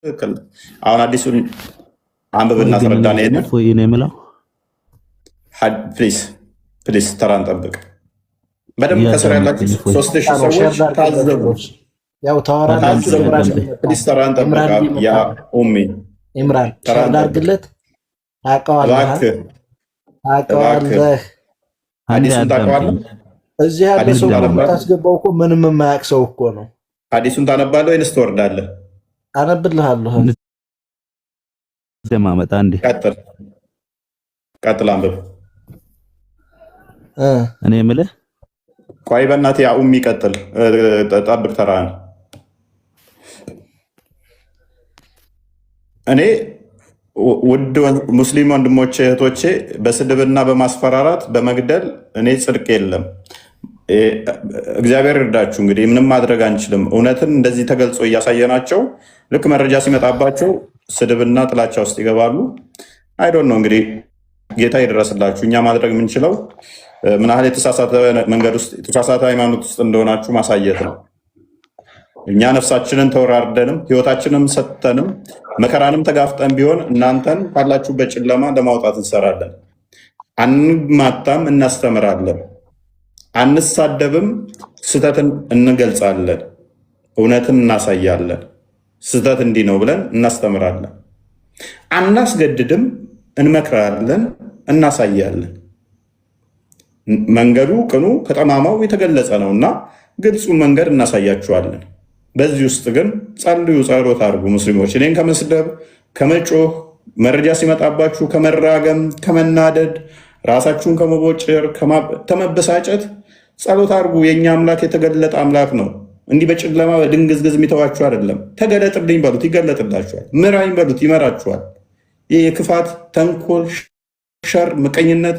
ትክክል። አሁን አዲሱን አንብብና አስረዳን። ይሄንን ወይ ነው የምለው። ፕሊስ ተራን ጠብቅ። በደንብ ከስራ ያላችሁ 3000 ሰዎች ታዘቡ። ያው ታወራላችሁ። ፕሊስ ተራን ጠብቅ። ያ ኡሚ ኢምራን ተራን አድርግለት። ታውቀዋለህ። ሐዲሱን ታውቀዋለህ። እዚህ ያለ ሰው የምታስገባው እኮ ምንም የማያውቅ ሰው እኮ ነው። ሐዲሱን ታነባለህ ወይንስ ትወርዳለህ? አነብልሃለሁ። ዘማመጣ እንዴ ቀጥል አንብብ። እኔ የምልህ ቆይ በእናትህ ያ ኡሚ ቀጥል። ጠብቅ ተራን። እኔ ውድ ሙስሊም ወንድሞቼ እህቶቼ፣ በስድብና በማስፈራራት በመግደል እኔ ጽድቅ የለም። እግዚአብሔር ይርዳችሁ። እንግዲህ ምንም ማድረግ አንችልም። እውነትን እንደዚህ ተገልጾ እያሳየናቸው ልክ መረጃ ሲመጣባቸው ስድብና ጥላቻ ውስጥ ይገባሉ። አይዶን ነው እንግዲህ ጌታ ይድረስላችሁ። እኛ ማድረግ የምንችለው ምን ያህል የተሳሳተ መንገድ ውስጥ የተሳሳተ ሃይማኖት ውስጥ እንደሆናችሁ ማሳየት ነው። እኛ ነፍሳችንን ተወራርደንም ህይወታችንም ሰጥተንም መከራንም ተጋፍጠን ቢሆን እናንተን ካላችሁበት ጨለማ ለማውጣት እንሰራለን። አንማታም፣ እናስተምራለን። አንሳደብም፣ ስህተትን እንገልጻለን፣ እውነትን እናሳያለን። ስህተት እንዲህ ነው ብለን እናስተምራለን። አናስገድድም፣ እንመክራለን፣ እናሳያለን። መንገዱ ቅኑ ከጠማማው የተገለጸ ነውና ግልጹን መንገድ እናሳያችኋለን። በዚህ ውስጥ ግን ጸልዩ፣ ጸሎት አድርጉ። ሙስሊሞች እኔን ከመስደብ ከመጮህ፣ መረጃ ሲመጣባችሁ ከመራገም፣ ከመናደድ፣ ራሳችሁን ከመቦጨር፣ ከመበሳጨት ጸሎት አድርጉ። የእኛ አምላክ የተገለጠ አምላክ ነው። እንዲህ በጨለማ በድንግዝግዝ የሚተዋችሁ አይደለም። ተገለጥልኝ በሉት፣ ይገለጥላችኋል። ምራኝ በሉት፣ ይመራችኋል። ይህ የክፋት ተንኮል፣ ሸር፣ ምቀኝነት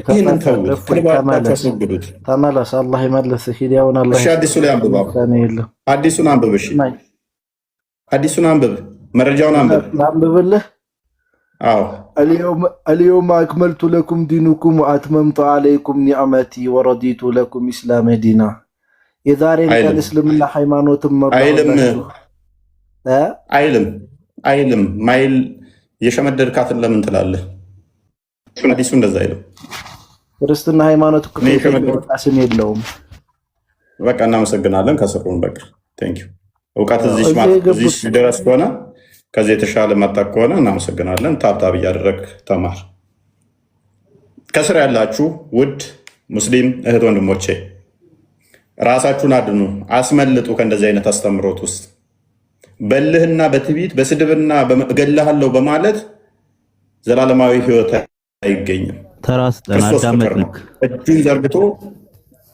ይህንን ተዉት፣ ታስወግዱት። ተመለስ፣ አላህ ይመልስ። ሂዳውን አላህ። እሺ አዲሱ ላይ አንብብ። አዲሱን አንብብ። እሺ አዲሱን አንብብ፣ መረጃውን አንብብ። አንብብልህ። አዎ اليوم أكملت لكم دينكم وأتممت عليكم نعمتي ورضيت لكم إسلام دينا. የዛሬን ቀን እስልምና ሃይማኖትን አይልም ማይል የሸመደድካትን ለምን ትላለህ? አዲሱ እንደዛ አይልም። ክርስትና ሃይማኖት ስም የለውም። በቃ እናመሰግናለን። ከስሩን በቃ ቴንክ ዩ። እውቀት እዚህ ድረስ ከሆነ ከዚህ የተሻለ መጣ ከሆነ እናመሰግናለን። ታብታብ እያደረግ ተማር። ከስር ያላችሁ ውድ ሙስሊም እህት ወንድሞቼ ራሳችሁን አድኑ፣ አስመልጡ ከእንደዚህ አይነት አስተምሮት ውስጥ። በልህና በትዕቢት በስድብና እገልሃለሁ በማለት ዘላለማዊ ህይወት አይገኝም። ክርስቶስ ፍቅር ነው። እጁን ዘርግቶ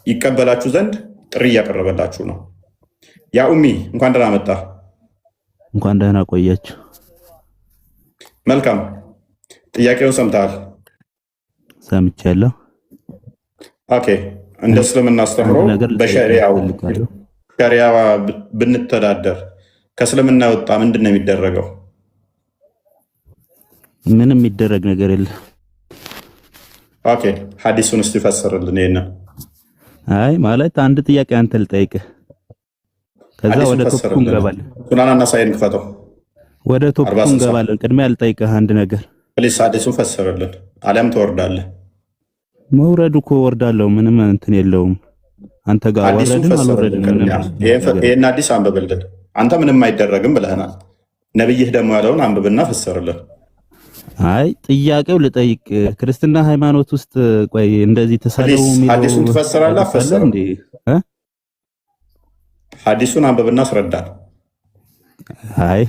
ይቀበላችሁ ዘንድ ጥሪ እያቀረበላችሁ ነው። ያ ኡሚ እንኳን ደህና መጣ። እንኳን ደህና ቆያችሁ። መልካም። ጥያቄውን ሰምተሃል? ሰምቻለሁ። ኦኬ። እንደ እስልምና አስተምሮ በሸሪያው ሸሪያ ብንተዳደር ከእስልምና ወጣ ምንድን ነው የሚደረገው? ምንም የሚደረግ ነገር የለም። ኦኬ። ሐዲሱን እስቲ ፈስርልን ይሄንን። አይ ማለት አንድ ጥያቄ አንተ ልጠይቅህ፣ ከዛ ወደ ቶፕ እንገባለን። ሱናናና ሳይን ክፈተው፣ ወደ ቶፕ እንገባለን። ቅድሚያ ልጠይቅህ አንድ ነገር ፕሊስ። ሐዲሱን ፈስርልን አሊያም ትወርዳለህ። መውረድ እኮ ወርዳለሁ፣ ምንም እንትን የለውም። አንተ ጋር ወረድን አልወረድን ምንም። ይሄን አዲስ አንብብልን። አንተ ምንም አይደረግም ብለህናል። ነብይህ ደግሞ ያለውን አንብብና ፈስርልን። አይ ጥያቄው ልጠይቅ፣ ክርስትና ሃይማኖት ውስጥ ቆይ እንደዚህ ተሳለው የሚለው ሐዲሱን ትፈስራለህ? ፈስር እንዴ? ሐዲሱን አንብብና አስረዳን። አይ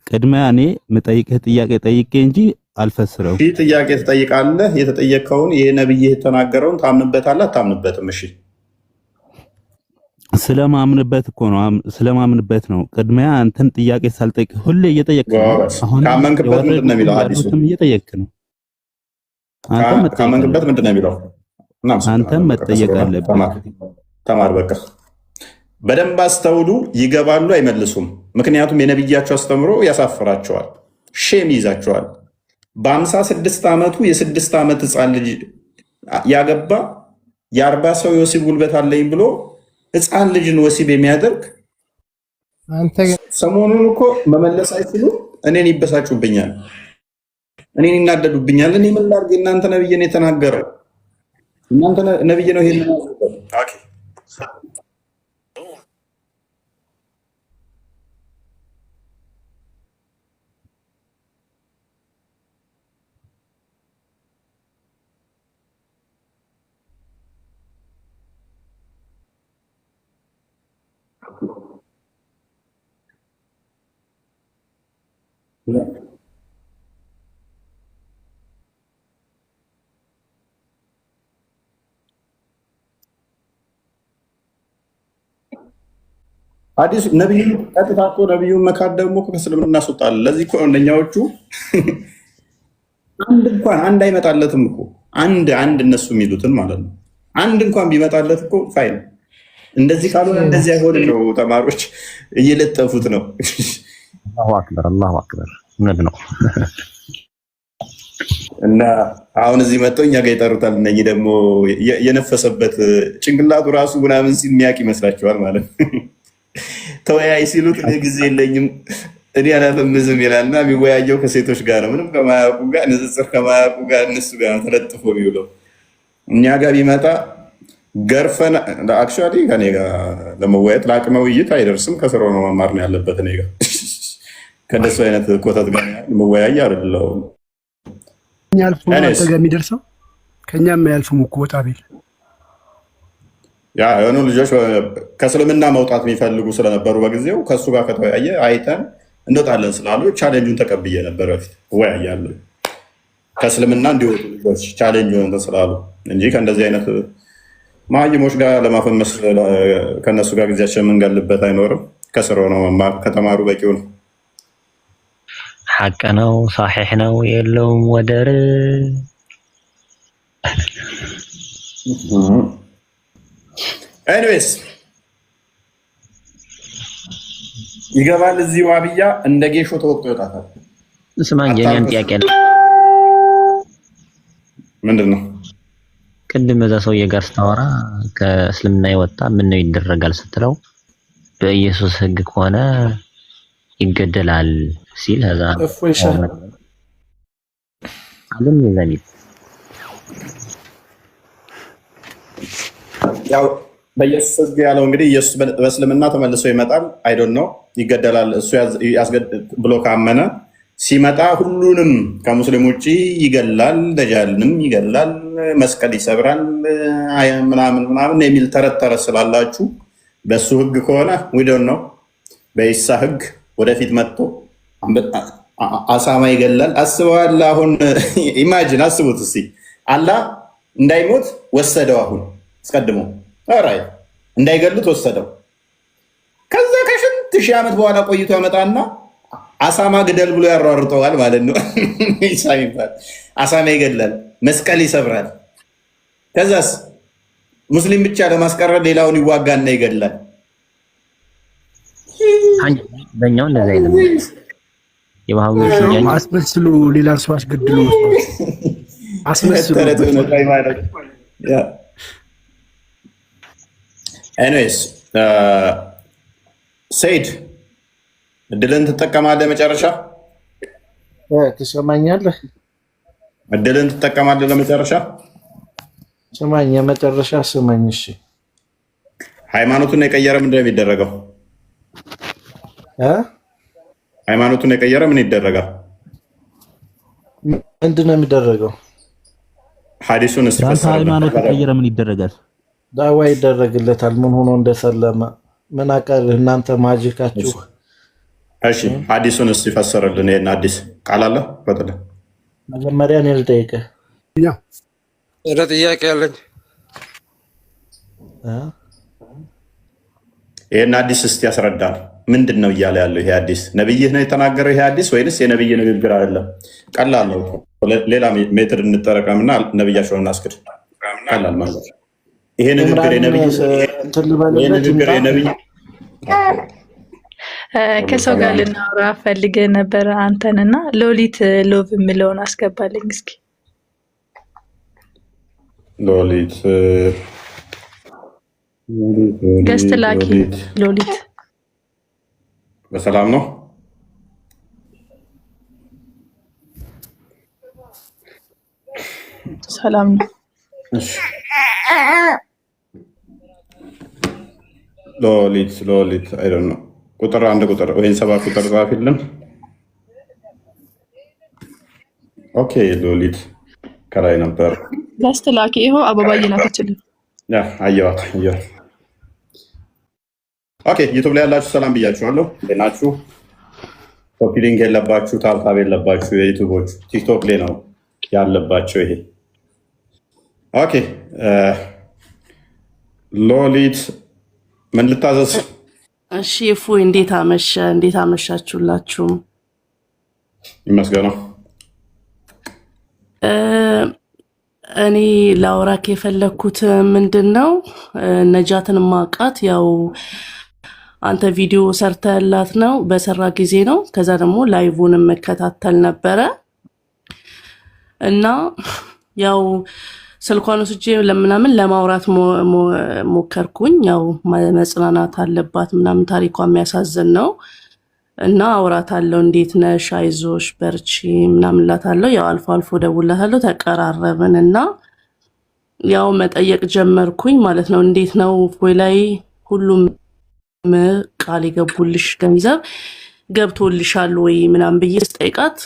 ቅድሚያ እኔ የምጠይቅህ ጥያቄ ጠይቄ እንጂ አልፈስረው። እሺ ጥያቄ ትጠይቃለህ። የተጠየቀውን ይሄ ነብይ የተናገረውን ታምንበታለህ አታምንበትም? እሺ ስለማምንበት እኮ ነው፣ ስለማምንበት ነው። ቅድሚያ አንተን ጥያቄ ሳልጠይቅ ሁሌ እየጠየቅክ ነው። አሁን ካመንክበት ምንድን ነው የሚለው? ሐዲሱም እየጠየቅክ ነው። ካመንክበት ምንድን ነው የሚለው? አንተም መጠየቅ አለብህ። ተማር በቃ። በደንብ አስተውሉ። ይገባሉ፣ አይመልሱም። ምክንያቱም የነብያቸው አስተምሮ ያሳፍራቸዋል፣ ሼም ይዛቸዋል። በ56 ዓመቱ የ6 ዓመት ህፃን ልጅ ያገባ የ40 ሰው የወሲብ ጉልበት አለኝ ብሎ ህፃን ልጅን ወሲብ የሚያደርግ አንተ ሰሞኑን እኮ መመለስ አይችሉ እኔን ይበሳጩብኛል፣ እኔን ይናደዱብኛል። እኔ ምን ላድርግ? እናንተ ነብይ ነው የተናገረው፣ እናንተ ነብይ ነው ይሄን ኦኬ አዲስ ነብዩ ቀጥታ እኮ ነብዩን መካድ ደግሞ ከእስልምና እናስወጣለን። ለዚህ እኮ እነኛዎቹ አንድ አይመጣለትም እኮ አንድ እነሱ የሚሉትን ማለት ነው። አንድ እንኳን ቢመጣለት እኮ ፋይል እንደዚህ ካልሆነ እንደዚህ አይሆንም ነው። ተማሪዎች እየለጠፉት ነው። አላሁ አክበር አላሁ አክበር እውነት ነው። እና አሁን እዚህ መጥተው እኛ ጋር ይጠሩታል። እነኚህ ደግሞ የነፈሰበት ጭንቅላቱ ራሱ ምናምን የሚያውቅ ይመስላችኋል ማለት ነው። ተወያይ ሲሉት እኔ ጊዜ የለኝም እኔ አላፈምዝም ይላልና የሚወያየው ከሴቶች ጋር ነው። ምንም ከማያውቁ ጋር ንጽጽር ከማያውቁ ጋር እነሱ ጋር ተለጥፎ የሚውለው። እኛ ጋር ቢመጣ ገርፈን አክቹዋሊ ከኔ ጋር ለመወያየት ለአቅመ ውይይት አይደርስም። ከስሮ ነው መማር ነው ያለበት። እኔ ጋር ከእነሱ አይነት ኮተት ጋር መወያያ አይደለሁም። ያልፉ አንተ ጋር የሚደርሰው ከኛም ያልፉም እኮ ወጣ ቢል ያ የሆኑ ልጆች ከእስልምና መውጣት የሚፈልጉ ስለነበሩ በጊዜው ከእሱ ጋር ከተወያየ አይተን እንወጣለን ስላሉ ቻሌንጁን ተቀብዬ ነበር። በፊት እወያያለሁ ከእስልምና እንዲወጡ ልጆች ቻሌንጅ ሆነ ስላሉ እንጂ ከእንደዚህ አይነት መሀይሞች ጋር ለማፈመስ ከእነሱ ጋር ጊዜያችን የምንገልበት አይኖርም። ከስሮ ነው መማር ከተማሩ በቂው ነው። ሐቅ ነው صحيح ነው የለውም ወደር ኤኒዌይስ ይገባል። እዚህ ዋብያ እንደ ጌሾ ተወቅቶ ይወጣታል። ስማኝ የኔን ጥያቄ ነው። ምንድን ነው? ቅድም እዛ ሰውዬ ጋር ስታወራ ከእስልምና የወጣ ምን ነው ይደረጋል ስትለው በኢየሱስ ሕግ ከሆነ ይገደላል ሲል هذا አለም ይዘኒት ያው በኢየሱስ ሕግ ያለው እንግዲህ ኢየሱስ በእስልምና ተመልሶ ይመጣል። አይ ዶንት ኖ ይገደላል እሱ ብሎ ካመነ ሲመጣ ሁሉንም ከሙስሊም ውጭ ይገላል፣ ደጃልንም ይገላል፣ መስቀል ይሰብራል ምናምን የሚል ተረት ስላላችሁ በሱ ሕግ ከሆነ ዊ ዶንት ኖ በኢሳ ሕግ ወደፊት መጥቶ አሳማ ይገላል። አስበዋል። አሁን ኢማጂን አስቡት እስቲ አላህ እንዳይሞት ወሰደው። አሁን አስቀድሞ ራይ እንዳይገሉት ወሰደው። ከዛ ከሽንት ሺህ ዓመት በኋላ ቆይቶ ያመጣና አሳማ ግደል ብሎ ያሯርጠዋል ማለት ነው። ኢሳ ይባል አሳማ ይገላል፣ መስቀል ይሰብራል። ከዛስ ሙስሊም ብቻ ለማስቀረብ ሌላውን ይዋጋና ይገላል። በእኛው እንደዛ አይደለም። የማህበሩ ሲያኝ አስመስሉ ሌላ ሰው አስገድሉ አስመስሉ ኤኒዌይስ ሰይድ እድልን ትጠቀማለህ። መጨረሻ ትሰማኛለህ? እድልን ትጠቀማለህ ለመጨረሻ ስማኝ፣ የመጨረሻ ስማኝ። እሺ ሃይማኖቱን የቀየረ ምንድን ነው የሚደረገው? ሃይማኖቱን የቀየረ ምን ይደረጋል? ምንድን ነው የሚደረገው? ሐዲሱን እስፈሰረ ሃይማኖት የቀየረ ምን ይደረጋል? ዳዋ ይደረግለታል። ምን ሆኖ እንደሰለመ ምን አቀል እናንተ ማጂካችሁ። እሺ ሐዲሱን እስፈሰረልን። ይሄን አዲስ ቃል አለ ፈተለ መጀመሪያ እኔ ልጠይቅህ። ጥያቄ አለኝ። ይሄን አዲስ እስቲ ያስረዳል። ምንድን ነው እያለ ያለው ይሄ አዲስ? ነብይህ ነው የተናገረው ይሄ አዲስ ወይንስ የነብይ ንግግር አይደለም? ቀላል ነው። ሌላ ሜትር እንጠረቀምና ነብያቸውን እናስክድ። ቀላል ማለት ይሄ ንግግር የነብይ ከሰው ጋር ልናወራ ፈልጌ ነበረ አንተንና ሎሊት ሎቭ የሚለውን አስገባልኝ እስኪ። ሎሊት ገስት ላኪ ሎሊት በሰላም ነው? ሰላም ነው። እሺ ሎሊት አይ ዶንት ኖ ቁጥር 1 ቁጥር ወይን 7 ቁጥር ጻፊልን። ኦኬ ሎሊት ከላይ ነበር ያስተላኪ ይሄው አበባ እየላከችልኝ አየዋት። ኦኬ ዩቲዩብ ላይ ያላችሁ ሰላም ብያችኋለሁ። እንዴት ናችሁ? ኮፒ ሊንክ የለባችሁ፣ ታብታብ የለባችሁ። የዩቲዩቦች ቲክቶክ ላይ ነው ያለባቸው ይሄ። ኦኬ ሎሊት ምን ልታዘዝ? እሺ እፎይ እንዴት አመሻችሁላችሁ? ይመስገነው። እኔ ላውራክ የፈለኩት ምንድነው ነጃትን ማቃት ያው አንተ ቪዲዮ ሰርተላት ነው በሰራ ጊዜ ነው። ከዛ ደግሞ ላይቭውንም መከታተል ነበረ እና ያው ስልኳን ወስጄ ለምናምን ለማውራት ሞከርኩኝ። ያው መጽናናት አለባት ምናምን ታሪኳ የሚያሳዝን ነው እና አውራታለሁ። እንዴት ነሽ? አይዞሽ በርቺ ምናምን እላታለሁ። ያው አልፎ አልፎ ደውላታለሁ። ተቀራረብን እና ያው መጠየቅ ጀመርኩኝ ማለት ነው። እንዴት ነው እፎይ ላይ ሁሉም ቃል የገቡልሽ ገንዘብ ገብቶልሻል ወይ ምናምን ብዬ ስጠይቃት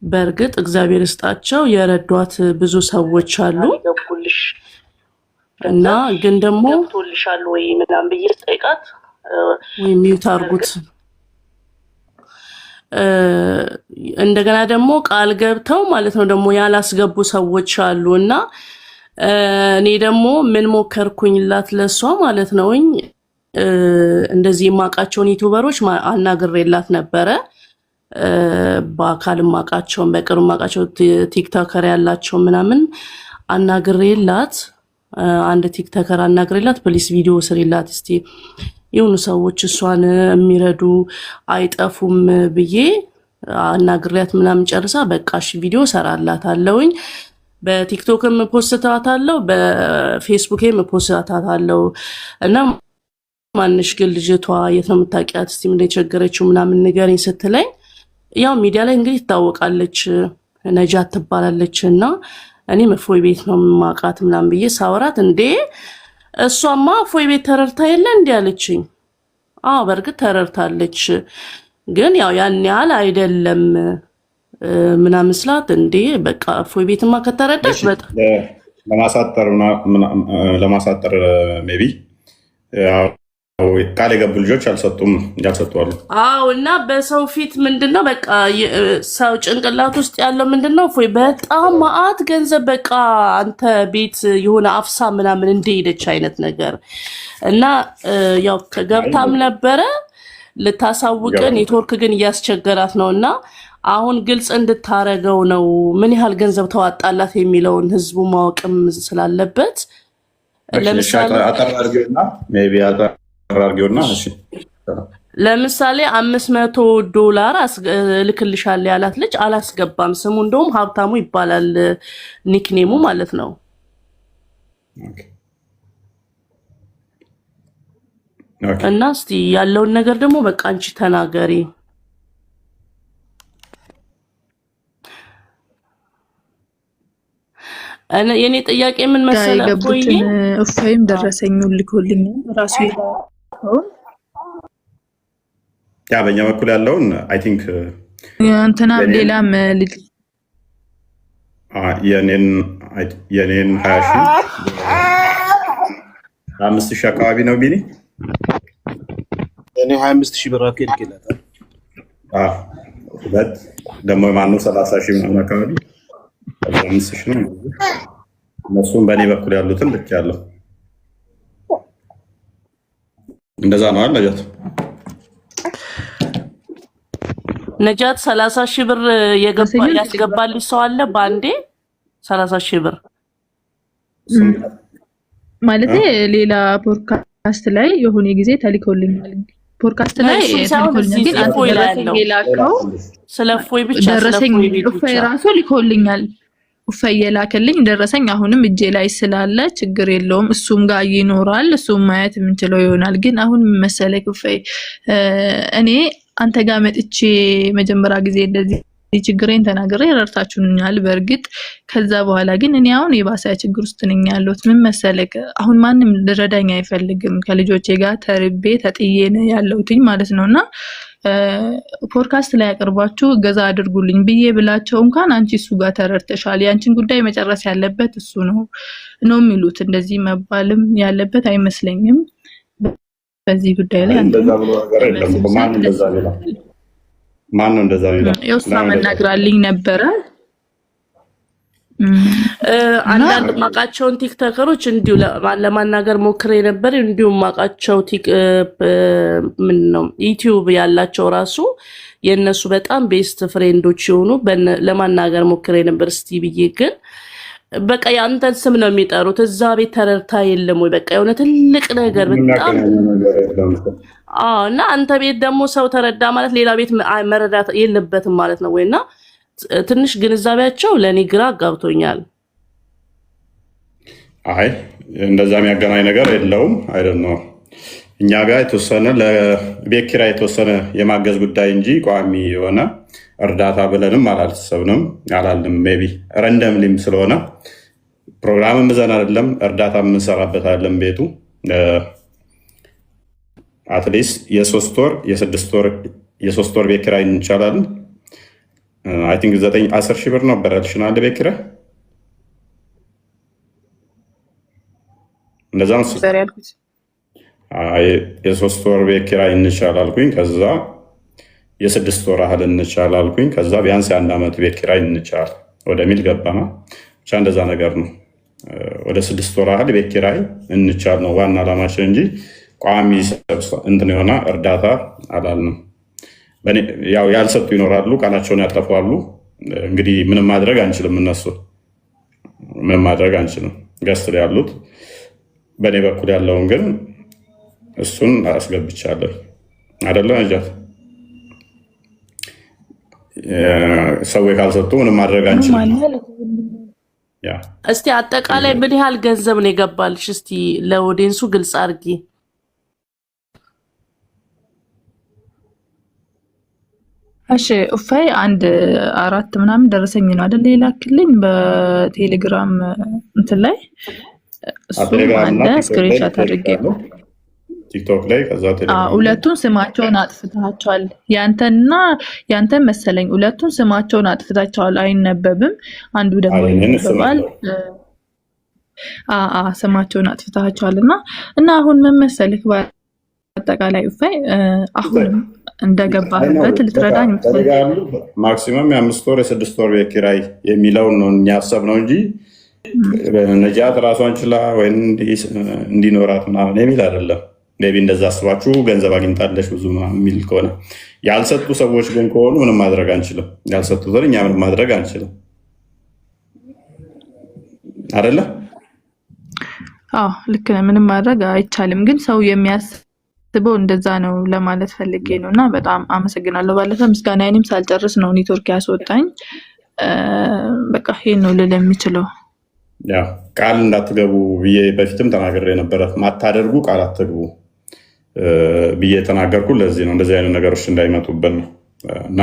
በእርግጥ እግዚአብሔር ይስጣቸው የረዷት ብዙ ሰዎች አሉ እና ግን ደግሞ ገብቶልሻል ወይ ምናምን ብዬ ስጠይቃት ወይ ሚውት አድርጉት እንደገና ደግሞ ቃል ገብተው ማለት ነው ደግሞ ያላስገቡ ሰዎች አሉ እና እኔ ደግሞ ምን ሞከርኩኝላት ለሷ ማለት ነው እንደዚህ የማውቃቸውን ዩቲዩበሮች አናግሬላት ነበረ። በአካል ማውቃቸውን በቅርብ ማውቃቸው ቲክቶከር ያላቸው ምናምን አናግሬላት አንድ ቲክቶከር አናግሬላት ፕሊስ ቪዲዮ ስሪላት እስቲ የሆኑ ሰዎች እሷን የሚረዱ አይጠፉም ብዬ አናግሬያት ምናምን ጨርሳ በቃሽ ቪዲዮ ሰራላታለሁኝ። በቲክቶክም ፖስታታለሁ በፌስቡክም ፖስታታለሁ እና ማንሽ ግን ልጅቷ የት ነው የምታውቂያት እስቲ ምን የቸገረችው ምናምን ንገረኝ ስትለኝ ያው ሚዲያ ላይ እንግዲህ ትታወቃለች ነጃት ትባላለች እና እኔም እፎይ ቤት ነው የማውቃት ምናምን ብዬ ሳወራት እንዴ እሷማ እፎይ ቤት ተረርታ የለ እንዴ አለችኝ። በእርግጥ ተረርታለች ግን ያው ያን ያህል አይደለም ምናምን ስላት እንዴ በቃ እፎይ ቤትማ ከተረዳች በጣም ለማሳጠር ሜቢ ቃል የገቡ ልጆች ያልሰጡም ያልሰጡዋሉ። እና በሰው ፊት ምንድነው በቃ ሰው ጭንቅላት ውስጥ ያለው ምንድነው እፎይ በጣም ማአት ገንዘብ በቃ አንተ ቤት የሆነ አፍሳ ምናምን እንደሄደች አይነት ነገር እና ያው ከገብታም ነበረ ልታሳውቅ ኔትወርክ ግን እያስቸገራት ነውና አሁን ግልጽ እንድታረገው ነው ምን ያህል ገንዘብ ተዋጣላት የሚለውን ህዝቡ ማወቅም ስላለበት ለምሳሌ $500 ልክልሻል ያላት ልጅ አላስገባም። ስሙ እንደውም ሀብታሙ ይባላል ኒክኔሙ ማለት ነው። እና እስቲ ያለውን ነገር ደግሞ በቃ አንቺ ተናገሪ። የኔ ጥያቄ ምን መሰለህ እፎይም ደረሰኙን ልኮልኛል ራሱ ያ በእኛ በኩል ያለውን አይ ቲንክ እንትና ሌላም ልጅ የኔን 20,000 አካባቢ ነው ቢኒ እኔ 25,000 ብር አከልክ ይላታል። ሁለት ደግሞ ማነው 30,000 ምናምን አካባቢ 5,000 ነው። እነሱም በእኔ በኩል ያሉትን ልክ ያለው እንደዛ ነው አይደል? ነጃት 30,000 ብር ያስገባልሽ ሰው አለ ባንዴ 30,000 ብር ማለት ሌላ ፖድካስት ላይ የሆነ ጊዜ ተልኮልኛል። ፖድካስት ላይ ተልኮልኛል። ሌላው ስለ እፎይ ብቻ ስለ እፎይ ራሱ ልኮልኛል። ኡፈይ ላከልኝ ደረሰኝ። አሁንም እጄ ላይ ስላለ ችግር የለውም እሱም ጋር ይኖራል፣ እሱም ማየት የምንችለው ይሆናል። ግን አሁን መሰለክ ኡፈይ እኔ አንተ ጋር መጥቼ መጀመሪያ ጊዜ እንደዚህ ችግሬን ተናግሬ ረድታችሁኛል በእርግጥ። ከዛ በኋላ ግን እኔ አሁን የባሰ ችግር ውስጥ ነኝ ያለሁት። ምን መሰለክ አሁን ማንም ልረዳኝ አይፈልግም። ከልጆቼ ጋር ተርቤ ተጥዬ ነው ያለሁትኝ ማለት ነውና ፖድካስት ላይ አቀርባችሁ እገዛ አድርጉልኝ ብዬ ብላቸው እንኳን አንቺ እሱ ጋር ተረድተሻል፣ ያንቺን ጉዳይ መጨረስ ያለበት እሱ ነው የሚሉት። እንደዚህ መባልም ያለበት አይመስለኝም። በዚህ ጉዳይ ላይ አንተ ማን ነው እንደዛ ቢላ የውሳ መናግራልኝ ነበረ። አንዳንድ ማቃቸውን ቲክቶከሮች እንዲሁ ለማናገር ሞክሬ ነበር። እንዲሁ ማቃቸው ምን ነው ዩቲዩብ ያላቸው ራሱ የነሱ በጣም ቤስት ፍሬንዶች የሆኑ ለማናገር ሞክሬ ነበር እስቲ ብዬ። ግን በቃ ያንተን ስም ነው የሚጠሩት። እዛ ቤት ተረድታ የለም ወይ በቃ የሆነ ትልቅ ነገር በጣም እና አንተ ቤት ደግሞ ሰው ተረዳ ማለት ሌላ ቤት መረዳት የለበትም ማለት ነው ወይና ትንሽ ግንዛቤያቸው ለኔ ግራ አጋብቶኛል። አይ እንደዛ የሚያገናኝ ነገር የለውም። አይደለም እኛ ጋር የተወሰነ ለቤት ኪራይ የተወሰነ የማገዝ ጉዳይ እንጂ ቋሚ የሆነ እርዳታ ብለንም አላልተሰብንም አላልንም። ሜቢ ረንደምሊም ስለሆነ ፕሮግራም ምዘን አይደለም እርዳታ የምንሰራበታለን። ቤቱ አትሊስት የ3 ወር የ3 ወር ቤት ኪራይ እንቻላለን። አይ ቲንክ 9-10 ሺህ ብር ነበር ያልሽን አንድ ቤት ኪራይ እንደዛ ነው ያልኩት። የ3 ወር ቤት ኪራይ እንቻል አልኩኝ። ከዛ የ6 ወር ያህል እንቻል አልኩኝ። ከዛ ቢያንስ የ1 ዓመት ቤት ኪራይ እንቻል ወደሚል ገባና ብቻ እንደዛ ነገር ነው። ወደ 6 ወር ያህል ቤት ኪራይ እንቻል ነው ዋና ዓላማችን እንጂ ቋሚ እንትን የሆነ እርዳታ አላልንም። ያው ያልሰጡ ይኖራሉ፣ ቃላቸውን ያጠፋሉ። እንግዲህ ምንም ማድረግ አንችልም፣ እነሱ ምንም ማድረግ አንችልም። ገስት ላይ ያሉት በእኔ በኩል ያለውን ግን እሱን አስገብቻለሁ አይደለ ነጃት። ሰዎች ካልሰጡ ምንም ማድረግ አንችልም። እስቲ አጠቃላይ ምን ያህል ገንዘብ ነው የገባልሽ? እስቲ ለኦዲየንሱ ግልጽ አድርጊ። እሺ ኡፋይ 1-4 ምናምን ደረሰኝ ነው አይደል የላክልኝ በቴሌግራም እንትን ላይ እሱ አለ ስክሪንሾት አድርጌ ቲክቶክ ላይ ከዛ ሁለቱን ስማቸውን አጥፍታቸዋል። ያንተን መሰለኝ ሁለቱን ስማቸውን አጥፍታቸዋል፣ አይነበብም። አንዱ ደግሞ ይነበባል። ስማቸውን አጥፍታቸዋልና እና አሁን ምን መሰልክ በአጠቃላይ ኡፋይ አሁን እንደገባህበት ልትረዳኝ የምትፈልግ ማክሲመም የ5 ወር የ6 ወር ቤት ኪራይ የሚለውን ነው እኛ ያሰብነው እንጂ ነጃት ራሷን ችላ ወይ እንዲኖራት ምናምን የሚል አይደለም። ሜይ ቢ እንደዛ አስባችሁ ገንዘብ አግኝታለች ብዙ ምናምን የሚል ከሆነ ያልሰጡ ሰዎች ግን ከሆኑ ምንም ማድረግ አንችልም። ያልሰጡትን እኛ ምንም ማድረግ አንችልም አይደለ? ልክ ነህ። ምንም ማድረግ አይቻልም። ግን ሰው የሚያስበው እንደዛ ነው ለማለት ፈልጌ ነው። እና በጣም አመሰግናለሁ። ባለፈ ምስጋናዬንም ሳልጨርስ ነው ኔትወርክ ያስወጣኝ። በቃ ይሄን ነው ልል የምችለው። ቃል እንዳትገቡ ብዬ በፊትም ተናግሬ ነበረ። ማታደርጉ ቃል አትግቡ ብዬ ተናገርኩ። ለዚህ ነው እንደዚህ አይነት ነገሮች እንዳይመጡብን ነው። እና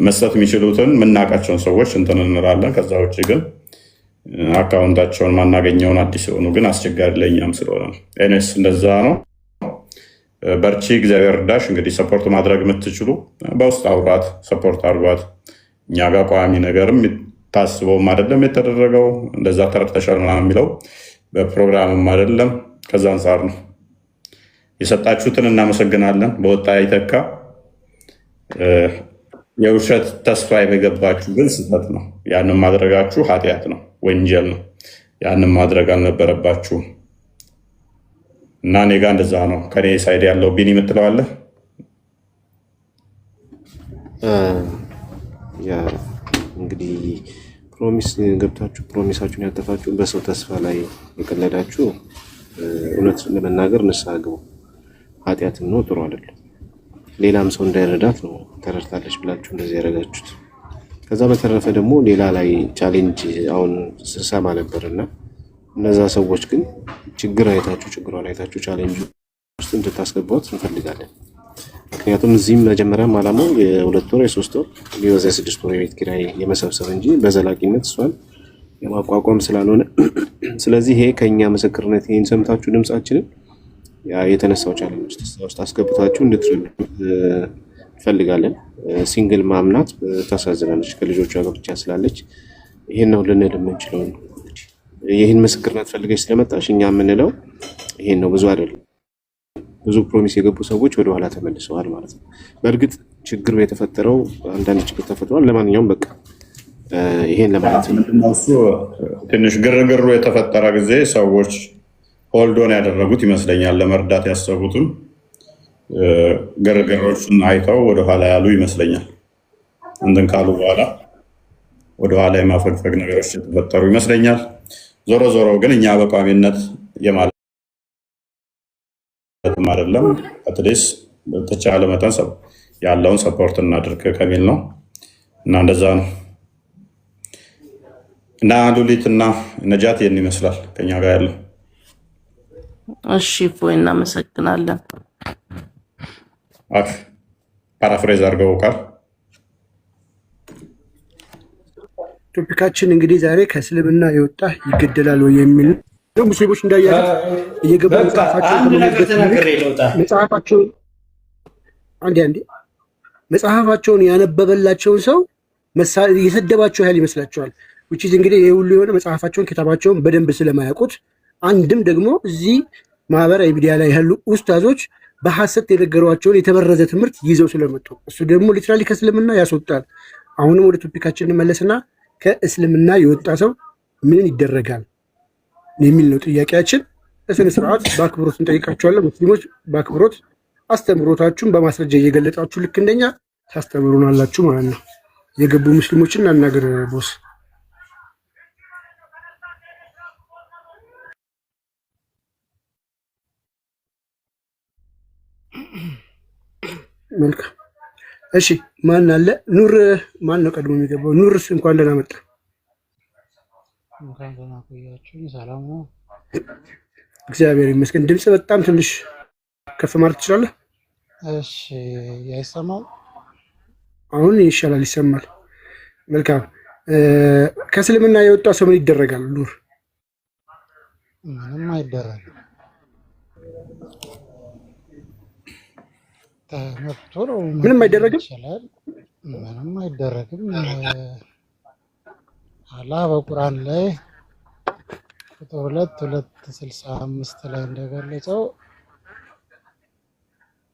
መስጠት የሚችሉትን የምናውቃቸውን ሰዎች እንትን እንላለን። ከዛ ውጭ ግን አካውንታቸውን ማናገኘውን አዲስ የሆኑ ግን አስቸጋሪ ለእኛም ስለሆነ ነው። ኤኔስ እንደዛ ነው። በርቺ፣ እግዚአብሔር እርዳሽ። እንግዲህ ሰፖርት ማድረግ የምትችሉ በውስጥ አውራት፣ ሰፖርት አድርጓት። እኛ ጋር ቋሚ ነገርም ታስበውም አይደለም የተደረገው። እንደዛ ተረድተሻል ምናምን የሚለው በፕሮግራምም አይደለም። ከዛ አንጻር ነው የሰጣችሁትን እናመሰግናለን። በወጣ ይተካ። የውሸት ተስፋ የገባችሁ ግን ስህተት ነው። ያንን ማድረጋችሁ ኃጢአት ነው፣ ወንጀል ነው። ያንን ማድረግ አልነበረባችሁም። እና እኔ ጋ እንደዛ ነው። ከኔ ሳይድ ያለው ቢኒ የምትለዋለህ? እንግዲህ ፕሮሚስ ገብታችሁ ፕሮሚሳችሁን ያጠፋችሁ በሰው ተስፋ ላይ የቀለዳችሁ እውነት ለመናገር ንስሐ ግቡ። ኃጢአትም ነው፣ ጥሩ አይደለም። ሌላም ሰው እንዳይረዳት ነው ተረድታለች ብላችሁ እንደዚህ ያደረጋችሁት። ከዛ በተረፈ ደግሞ ሌላ ላይ ቻሌንጅ አሁን ስሰማ ነበርና እነዛ ሰዎች ግን ችግሯን አይታችሁ ቻሌንጅ ውስጥ እንድታስገባት እንፈልጋለን። ምክንያቱም እዚህም መጀመሪያም ዓላማው የ2 ወር የ3 ወር ቢበዛ 6 ወር የቤት ኪራይ የመሰብሰብ እንጂ በዘላቂነት እሷን የማቋቋም ስላልሆነ፣ ስለዚህ ይሄ ከኛ ምስክርነት ይሄን ሰምታችሁ ድምጻችንን የተነሳው ቻሌንጅ ውስጥ አስገብታችሁ እንድትረዱ እንፈልጋለን። ሲንግል ማምናት ታሳዝናለች፣ ከልጆቿ ጋር ብቻ ስላለች ይሄን ነው ልንል የምንችለው። ይህን ምስክርነት ፈልገሽ ስለመጣሽ እኛ የምንለው ይሄን ነው። ብዙ አይደለም። ብዙ ፕሮሚስ የገቡ ሰዎች ወደኋላ ተመልሰዋል ማለት ነው። በእርግጥ ችግሩ የተፈጠረው አንዳንድ ችግር ተፈጥሯል። ለማንኛውም በቃ ይሄን ለማለት ነው። እሱ ትንሽ ግርግሩ የተፈጠረ ጊዜ ሰዎች ሆልዶን ያደረጉት ይመስለኛል። ለመርዳት ያሰቡትም ግርግሮችን አይተው ወደኋላ ያሉ ይመስለኛል። እንትን ካሉ በኋላ ወደኋላ የማፈግፈግ ነገሮች የተፈጠሩ ይመስለኛል። ዞሮ ዞሮ ግን እኛ በቋሚነት የማለትም አይደለም፣ አትሊስት በተቻለ መጠን ያለውን ሰፖርት እናድርግ ከሚል ነው እና እንደዛ ነው። እና ሉሊት እና ነጃት ይህን ይመስላል ከኛ ጋር ያለው። እሺ ፎይ እናመሰግናለን። ፓራፍሬዝ አድርገው ቃል ቶፒካችን እንግዲህ ዛሬ ከእስልምና የወጣ ይገደላል ወይ የሚል ነው። ሙስሊሞች እንዳያሉት እየገቡ መጽሐፋቸውን ያነበበላቸውን ሰው የሰደባቸው ያህል ይመስላቸዋል። ውጪ እንግዲህ ይህ ሁሉ የሆነ መጽሐፋቸውን ኪታባቸውን በደንብ ስለማያውቁት፣ አንድም ደግሞ እዚህ ማህበራዊ ሚዲያ ላይ ያሉ ኡስታዞች በሐሰት የነገሯቸውን የተበረዘ ትምህርት ይዘው ስለመጡ እሱ ደግሞ ሊትራሊ ከእስልምና ያስወጣል። አሁንም ወደ ቶፒካችን እንመለስና ከእስልምና የወጣ ሰው ምን ይደረጋል የሚል ነው ጥያቄያችን። በስነ ስርዓት በአክብሮት እንጠይቃቸዋለን። ሙስሊሞች በአክብሮት አስተምሮታችሁን በማስረጃ እየገለጣችሁ ልክ እንደኛ ታስተምሩናላችሁ ማለት ነው። የገቡ ሙስሊሞችን እናናገር ቦስ። መልካም እሺ፣ ማን አለ? ኑር ማን ነው ቀድሞ የሚገባው? ኑርስ እንኳን ደህና መጣ። እንኳን ደህና ቆያችሁ። ሰላም ነው? እግዚአብሔር ይመስገን። ድምጽ በጣም ትንሽ ከፍ ማለት ትችላለህ? እሺ፣ ያይሰማል? አሁን ይሻላል፣ ይሰማል። መልካም። ከእስልምና የወጣ ሰው ምን ይደረጋል? ኑር ምንም አይደረግም። ተመርቶ ነው። ምንም አይደረግም። ምንም አይደረግም። አላህ በቁርአን ላይ ቁጥር 2:265 ላይ እንደገለጸው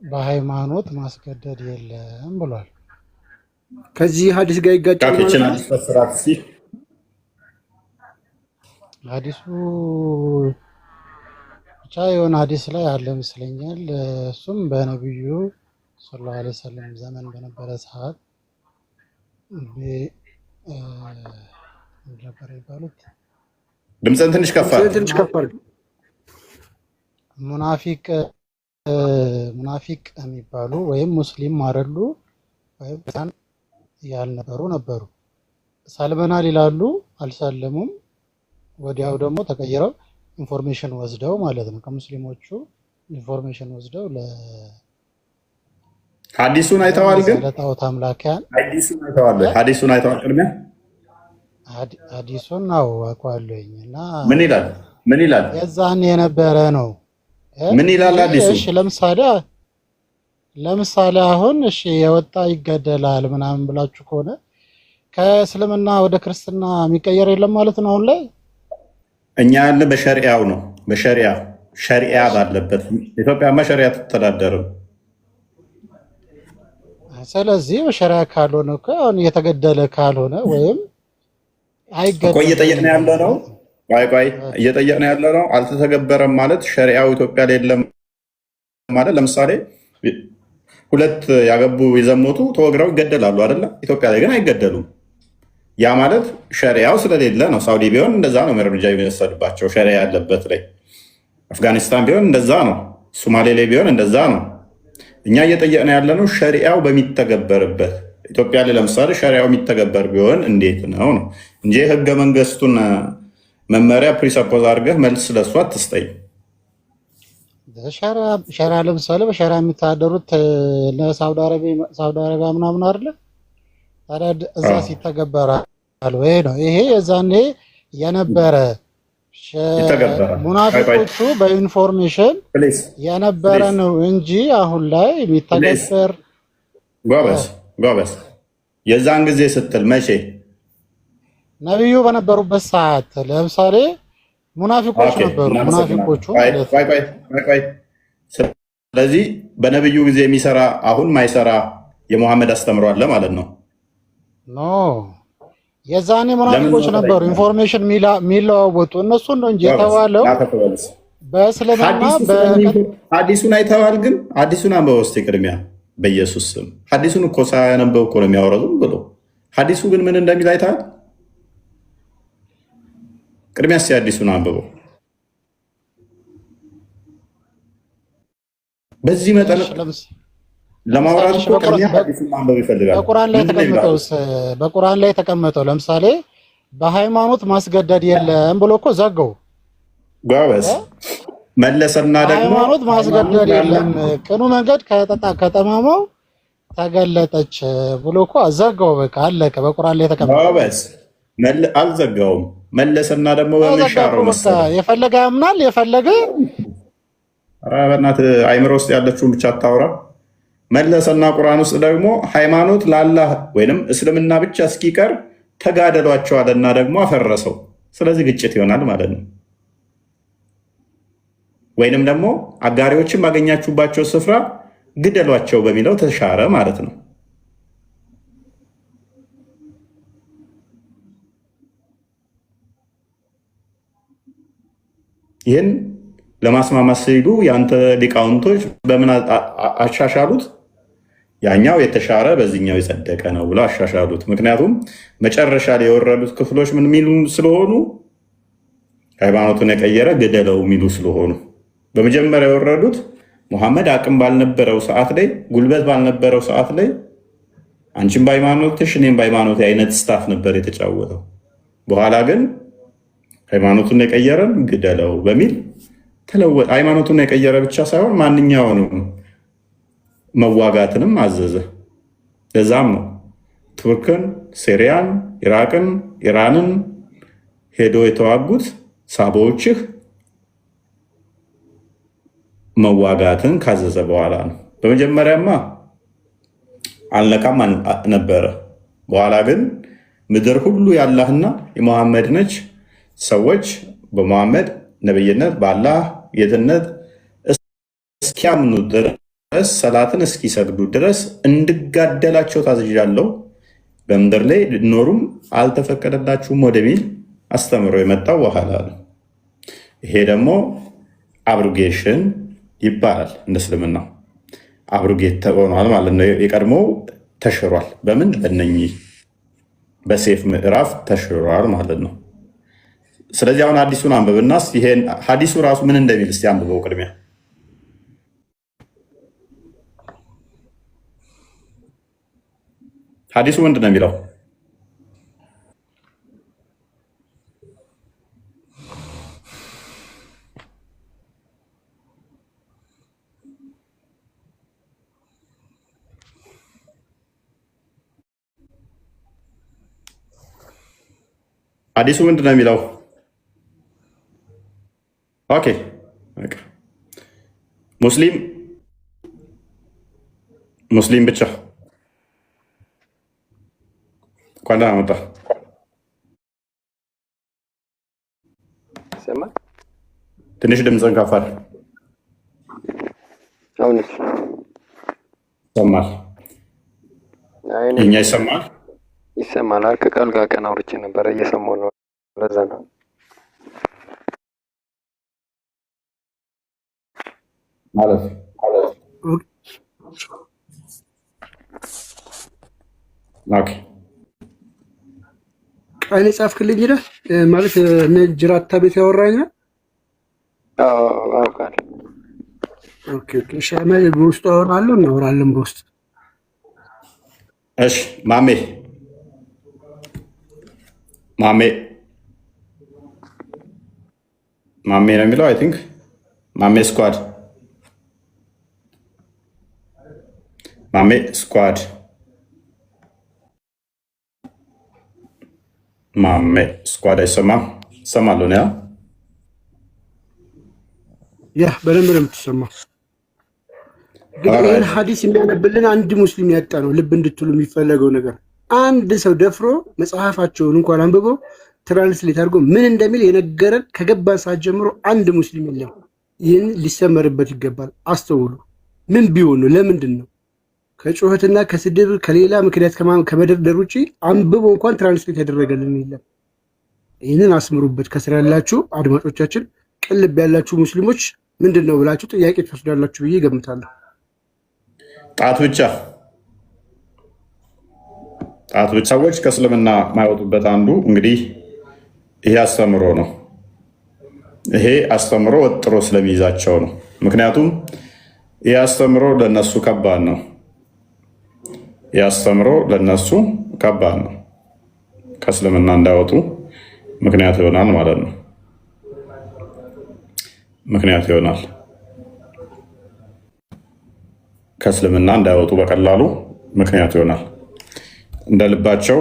በሃይማኖት ማስገደድ የለም ብሏል። ከዚህ ሀዲስ ጋር ይጋጫል ማለት ነው። ሀዲሱ ብቻ የሆነ ሀዲስ ላይ አለ ይመስለኛል። እሱም በነብዩ ሰለላሁ ዐለይሂ ወሰለም ዘመን በነበረ ሰዓት ነበር ይባሉት። ድምፅን ትንሽ ከፍ ሙናፊቅ የሚባሉ ወይም ሙስሊም አይደሉ ወይም ያልነበሩ ነበሩ። ሰልመናል ይላሉ፣ አልሰለሙም። ወዲያው ደግሞ ተቀይረው ኢንፎርሜሽን ወስደው ማለት ነው ከሙስሊሞቹ ኢንፎርሜሽን ወስደው ሐዲሱን አይተዋል። ግን ለጣዖት አምላኪያን ሐዲሱን አይተዋል። ቅድሚያ ሐዲሱን ነው አውቀዋለሁኝ። እና ምን ይላል? የዛን የነበረ ነው። ምን ይላል ሐዲሱ? እሺ ለምሳሌ አሁን እሺ የወጣ ይገደላል ምናምን ብላችሁ ከሆነ ከእስልምና ወደ ክርስትና የሚቀየር የለም ማለት ነው። አሁን ላይ እኛ ያለ በሸሪዓው ነው። ሸሪዓ ባለበት ኢትዮጵያማ ሸሪዓ ትተዳደርም። ስለዚህ በሸሪዓ ካልሆነ እኮ አሁን እየተገደለ ካልሆነ ወይም አይገደልም። እየጠየቅን ያለ ነው። እየጠየቅን ያለ ነው። አልተተገበረም ማለት ሸሪዓው ኢትዮጵያ ላይ የለም ማለት። ለምሳሌ 2 ያገቡ የዘሞቱ ተወግረው ይገደላሉ አይደለም? ኢትዮጵያ ላይ ግን አይገደሉም። ያ ማለት ሸሪያው ስለሌለ ነው። ሳውዲ ቢሆን እንደዛ ነው እርምጃ የሚወሰድባቸው ሸሪያ ያለበት ላይ። አፍጋኒስታን ቢሆን እንደዛ ነው። ሶማሌ ላይ ቢሆን እንደዛ ነው። እኛ እየጠየቅን ያለነው ሸሪያው በሚተገበርበት ኢትዮጵያ ላይ ለምሳሌ ሸሪያው የሚተገበር ቢሆን እንዴት ነው ነው እንጂ ህገ መንግስቱን መመሪያ ፕሪሰፖዝ አድርገህ መልስ ለሷ አትስጠኝ። ሸሪያ ለምሳሌ በሸሪያ የሚተዳደሩት ለሳውዲ አረቢያ ምናምን አይደለ? ታዲያ እዛ ሲተገበራል ወይ ነው ይሄ የዛኔ የነበረ ሙናፊቆቹ በኢንፎርሜሽን የነበረ ነው እንጂ አሁን ላይ የሚተገበር ጎበዝ የዛን ጊዜ ስትል መቼ ነብዩ በነበሩበት ሰዓት ለምሳሌ ሙናፊቆች ነበሩ። ሙናፊቆቹ ስለዚህ በነብዩ ጊዜ የሚሰራ አሁን ማይሰራ የሙሐመድ አስተምሮ አለ ማለት ነው። ኖ የዛኔ ሙናፊቆች ነበሩ፣ ኢንፎርሜሽን የሚለዋወጡ እነሱን ነው እንጂ የተባለው በእስልምና ሐዲሱን አይተዋል። ግን ሐዲሱን አንበበው እስኪ ቅድሚያ በኢየሱስ ስም። ሐዲሱን እኮ ሳያነበው እኮ ነው የሚያወራው ዝም ብሎ። ሐዲሱ ግን ምን እንደሚል አይተሃል? ቅድሚያ እስኪ ሐዲሱን አንብበው። በዚህ መጠን ለማውራት እኮ ቅድሚያ ሐዲሱን ማንበብ ይፈልጋል። በቁርአን ላይ የተቀመጠው ለምሳሌ በሃይማኖት ማስገደድ የለም ብሎ እኮ ዘጋው። ጎበዝ መለሰና ደግሞ ሃይማኖት ማስገደድ የለም ቅኑ መንገድ ከጠማማው ተገለጠች ብሎ እኮ ዘጋው። በቃ አለቀ። በቁርአን ላይ የተቀመጠው ጎበዝ አልዘጋውም። መለሰና ደግሞ በመሻረው መሰለህ የፈለገ ያምናል የፈለገ በእናትህ አይምሮ ውስጥ ያለችውን ብቻ አታውራ። መለሰና ቁርአን ውስጥ ደግሞ ሃይማኖት ለአላህ ወይንም እስልምና ብቻ እስኪቀር ተጋደሏቸዋልና ደግሞ አፈረሰው። ስለዚህ ግጭት ይሆናል ማለት ነው። ወይንም ደግሞ አጋሪዎችን ባገኛችሁባቸው ስፍራ ግደሏቸው በሚለው ተሻረ ማለት ነው። ይህን ለማስማማት ሲሉ የአንተ ሊቃውንቶች በምን አሻሻሉት? ያኛው የተሻረ በዚህኛው የጸደቀ ነው ብለው አሻሻሉት። ምክንያቱም መጨረሻ ላይ የወረዱት ክፍሎች ምን የሚሉ ስለሆኑ ሃይማኖቱን የቀየረ ግደለው የሚሉ ስለሆኑ፣ በመጀመሪያ የወረዱት ሙሐመድ አቅም ባልነበረው ሰዓት ላይ ጉልበት ባልነበረው ሰዓት ላይ አንቺም በሃይማኖትሽ እኔም በሃይማኖት አይነት ስታፍ ነበር የተጫወተው። በኋላ ግን ሃይማኖቱን የቀየረን ግደለው በሚል ተለወጠ። ሃይማኖቱን የቀየረ ብቻ ሳይሆን ማንኛውንም መዋጋትንም አዘዘ። ለዛም ነው ቱርክን፣ ሲሪያን፣ ኢራቅን፣ ኢራንን ሄዶ የተዋጉት ሳቦዎችህ መዋጋትን ካዘዘ በኋላ ነው። በመጀመሪያማ አልነካም ነበረ። በኋላ ግን ምድር ሁሉ ያላህና የመሐመድ ነች። ሰዎች በመሐመድ ነብይነት በአላህ ጌትነት እስኪያምኑ ድረስ ሰላትን እስኪሰግዱ ድረስ እንድጋደላቸው ታዝዣለሁ። በምድር ላይ ልኖሩም አልተፈቀደላችሁም ወደሚል አስተምሮ የመጣው በኋላ ነው። ይሄ ደግሞ አብሩጌሽን ይባላል። እንደ እስልምናው አብሩጌት ተሆኗል ማለት ነው። የቀድሞው ተሽሯል። በምን በእነኚህ በሴፍ ምዕራፍ ተሽሯል ማለት ነው። ስለዚህ አሁን አዲሱን አንብብና ይሄን ሐዲሱ ራሱ ምን እንደሚል እስቲ አንብበው። ቅድሚያ ሐዲሱ ምንድን ነው የሚለው? ሐዲሱ ምንድን ነው የሚለው? ኦኬ ሙስሊም ብቻ እንኳን ደህና መጣህ። ትንሽ ድምፅህን ከፍ አድርግ። ይሰማል? የእኛ ይሰማል? ይሰማል። ከቃል ጋር ቀን አውርቼ ነበረ እየሰማሁ ነው። ለዛ ነው ማለት ኦኬ። ቃል የጻፍክልኝ ነህ ማለት ጅራታ ቤት ያወራኝ ነው። አውቃለሁ። ኦኬ ኦኬ። በውስጡ አወራለሁ፣ እናወራለን በውስጥ እሺ ማሜ ማሜ ማሜ ነው የሚለው። አይ ቲንክ ማሜ ስኳድ ማሜ ስኳድ ማሜ ስኳድ አይሰማም? ይሰማሉ ነው ያ በደንብ ነው የምትሰማው። ግን ይህን ሀዲስ የሚያነብልን አንድ ሙስሊም ያጣ ነው። ልብ እንድትሉ የሚፈለገው ነገር አንድ ሰው ደፍሮ መጽሐፋቸውን እንኳን አንብቦ ትራንስሌት አድርጎ ምን እንደሚል የነገረን ከገባን ሰዓት ጀምሮ አንድ ሙስሊም የለም። ይህን ሊሰመርበት ይገባል። አስተውሉ። ምን ቢሆን ነው? ለምንድን ነው? ከጩኸትና ከስድብ ከሌላ ምክንያት ከመደርደር ውጭ አንብቦ እንኳን ትራንስሌት ያደረገልን የለም። ይህንን አስምሩበት። ከስራ ያላችሁ አድማጮቻችን፣ ቅልብ ያላችሁ ሙስሊሞች ምንድን ነው ብላችሁ ጥያቄ ትወስዳላችሁ ብዬ ገምታለሁ። ጣት ብቻ ሰዎች ከእስልምና የማይወጡበት አንዱ እንግዲህ ይሄ አስተምሮ ነው። ይሄ አስተምሮ ወጥሮ ስለሚይዛቸው ነው። ምክንያቱም ይሄ አስተምሮ ለነሱ ከባድ ነው። ይሄ አስተምሮ ለነሱ ከባድ ነው። ከእስልምና እንዳይወጡ ምክንያት ይሆናል ማለት ነው። ምክንያት ይሆናል ከእስልምና እንዳይወጡ በቀላሉ ምክንያት ይሆናል። እንደ ልባቸው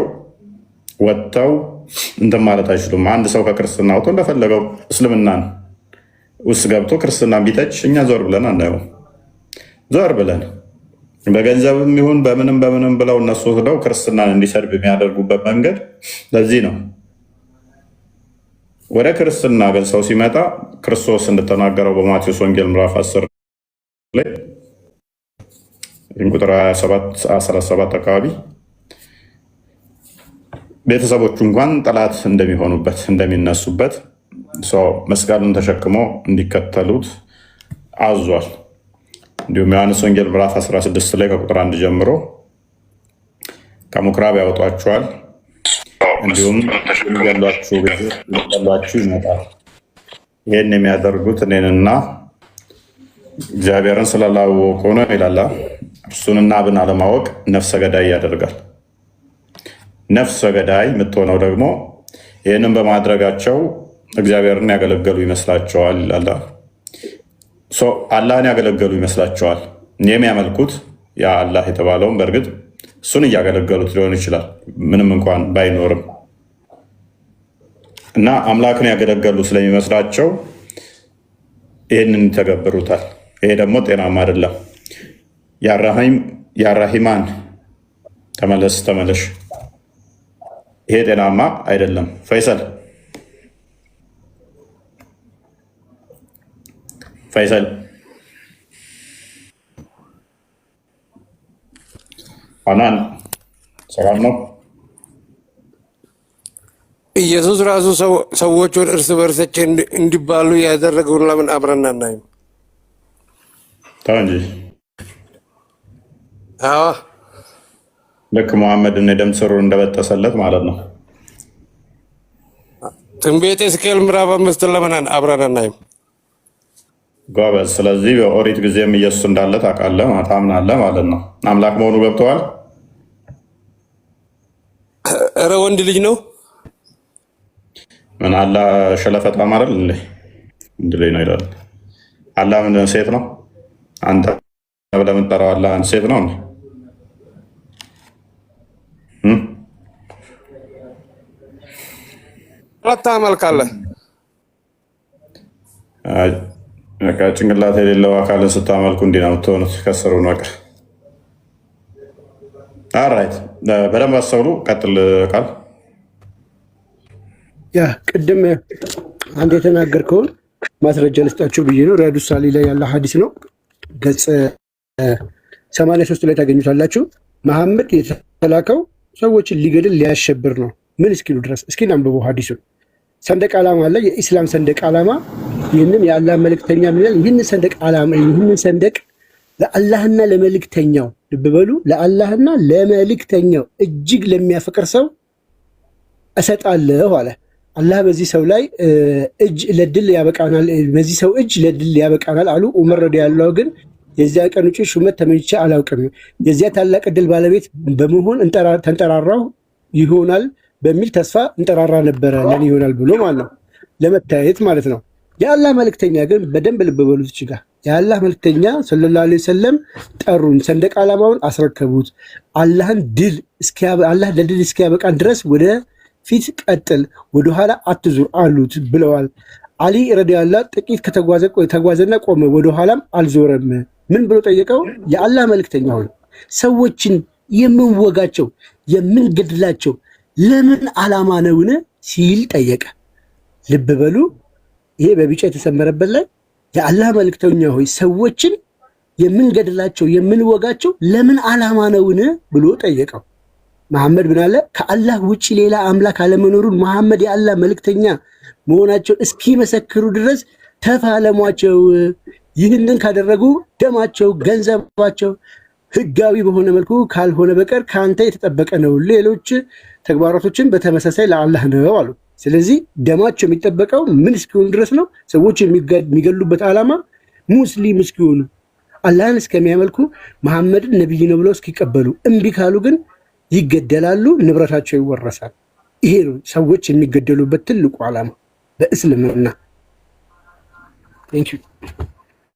ወጥተው እንትን ማለት አይችሉም። አንድ ሰው ከክርስትና ወጥቶ እንደፈለገው እስልምናን ውስጥ ገብቶ ክርስትናን ቢተች እኛ ዞር ብለን አናየውም። ዞር ብለን በገንዘብም ይሁን በምንም ብለው እነሱ ወስደው ክርስትናን እንዲሰድብ የሚያደርጉበት መንገድ ለዚህ ነው። ወደ ክርስትና ግን ሰው ሲመጣ ክርስቶስ እንደተናገረው በማቴዎስ ወንጌል ምዕራፍ 10 ላይ ቁጥር 17 አካባቢ ቤተሰቦቹ እንኳን ጠላት እንደሚሆኑበት እንደሚነሱበት ሰው መስቀሉን ተሸክሞ እንዲከተሉት አዟል። እንዲሁም ዮሐንስ ወንጌል ምዕራፍ 16 ላይ ከቁጥር 1 ጀምሮ ከምኩራብ ያወጧቸዋል፣ እንዲሁም ሊገሏችሁ ይመጣል። ይህን የሚያደርጉት እኔንና እግዚአብሔርን ስላላወቁ ነው ይላል። እርሱንና አብን አለማወቅ ነፍሰ ገዳይ ያደርጋል። ነፍሰ ገዳይ የምትሆነው ደግሞ ይህንን በማድረጋቸው እግዚአብሔርን ያገለገሉ ይመስላቸዋል ይላል። አላህን ያገለገሉ ይመስላቸዋል። የሚያመልኩት ያ አላህ የተባለውን በእርግጥ እሱን እያገለገሉት ሊሆን ይችላል ምንም እንኳን ባይኖርም እና አምላክን ያገለገሉ ስለሚመስላቸው ይህንን ይተገብሩታል። ይሄ ደግሞ ጤናማ አይደለም። ያራሂማን ተመለሽ። ይሄ ጤናማ አይደለም። ፈይሰል አናን ሰላም ነው። ኢየሱስ ራሱ ሰዎቹን እርስ በርሳቸው እንዲባሉ ያደረገውን ለምን አብረን አናይም? ተው እንጂ። አዎ ልክ መሐመድን የደም ስሩን እንደበጠሰለት ማለት ነው። ትንቢተ ሕዝቅኤል ምዕራፍ 5 ለምን አብረን አናይም? ጎበዝ። ስለዚህ በኦሪት ጊዜም ኢየሱስ እንዳለ ታውቃለህ፣ ታምናለህ ማለት ነው። አምላክ መሆኑ ገብተዋል። ኧረ ወንድ ልጅ ነው። ምን አላ ሸለፈጣ ማለት እንዴ? ወንድ ልጅ ነው ይላል። አላ ምን ሴት ነው? አንተ ብለህ የምትጠራው አላ ሴት ነው እንዴ? ታመልካለህ። ጭንቅላት የሌለው አካልን ስታመልኩ እንዲህ ነው የምትሆኑት። ከስሩ ነቅር። አራይት በደንብ አስተውሉ። ቀጥል ቃል ያ ቅድም አንድ የተናገርከውን ማስረጃ ልስጣችሁ ብዬ ነው። ሪያዱ ሳሊ ላይ ያለ ሀዲስ ነው። ገጽ 83 ላይ ታገኙታላችሁ። መሐመድ የተላከው ሰዎችን ሊገድል ሊያሸብር ነው። ምን እስኪሉ ድረስ እስኪ አንብቡ ሀዲሱን። ሰንደቅ ዓላማ አለ፣ የኢስላም ሰንደቅ ዓላማ። ይህንም የአላህ መልእክተኛ የሚላል ይህንን ሰንደቅ ዓላማ ይህንን ሰንደቅ ለአላህና ለመልእክተኛው ልብ በሉ፣ ለአላህና ለመልእክተኛው እጅግ ለሚያፈቅር ሰው እሰጣለሁ አለ። አላህ በዚህ ሰው ላይ እጅ ለድል ያበቃናል፣ በዚህ ሰው እጅ ለድል ያበቃናል አሉ። ዑመር ረዲየላሁ ግን የዚያ ቀን ውጪ ሹመት ተመኝቼ አላውቅም። የዚያ ታላቅ ዕድል ባለቤት በመሆን ተንጠራራው ይሆናል በሚል ተስፋ እንጠራራ ነበረ ለኔ ይሆናል ብሎ ማለት ነው፣ ለመታየት ማለት ነው። የአላህ መልእክተኛ ግን በደንብ ልብ በሉት እዚህ ጋር የአላህ መልእክተኛ ሰለላሁ ዐለይሂ ወሰለም ጠሩን፣ ሰንደቅ ዓላማውን አስረከቡት። አላህ ለድል እስኪያበቃን ድረስ ወደ ፊት ቀጥል፣ ወደኋላ አትዙር አሉት ብለዋል። አሊ ረዲየላሁ ጥቂት ተጓዘና ቆመ፣ ወደኋላም አልዞረም። ምን ብሎ ጠየቀው? የአላህ መልእክተኛ ሆይ ሰዎችን የምንወጋቸው የምንገድላቸው ለምን ዓላማ ነውን ሲል ጠየቀ። ልብ በሉ ይሄ በቢጫ የተሰመረበት ላይ የአላህ መልእክተኛ ሆይ ሰዎችን የምንገድላቸው የምንወጋቸው ለምን ዓላማ ነውን ብሎ ጠየቀው። መሐመድ ምን አለ? ከአላህ ውጭ ሌላ አምላክ አለመኖሩን መሐመድ የአላህ መልእክተኛ መሆናቸውን እስኪመሰክሩ ድረስ ተፋለሟቸው። ይህንን ካደረጉ ደማቸው፣ ገንዘባቸው ህጋዊ በሆነ መልኩ ካልሆነ በቀር ከአንተ የተጠበቀ ነው። ሌሎች ተግባራቶችን በተመሳሳይ ለአላህ ነው አሉ። ስለዚህ ደማቸው የሚጠበቀው ምን እስኪሆኑ ድረስ ነው? ሰዎች የሚገሉበት ዓላማ ሙስሊም እስኪሆኑ አላህን እስከሚያመልኩ መሐመድን ነቢይ ነው ብለው እስኪቀበሉ፣ እምቢ ካሉ ግን ይገደላሉ፣ ንብረታቸው ይወረሳል። ይሄ ነው ሰዎች የሚገደሉበት ትልቁ ዓላማ በእስልምና። ቴንክ ዩ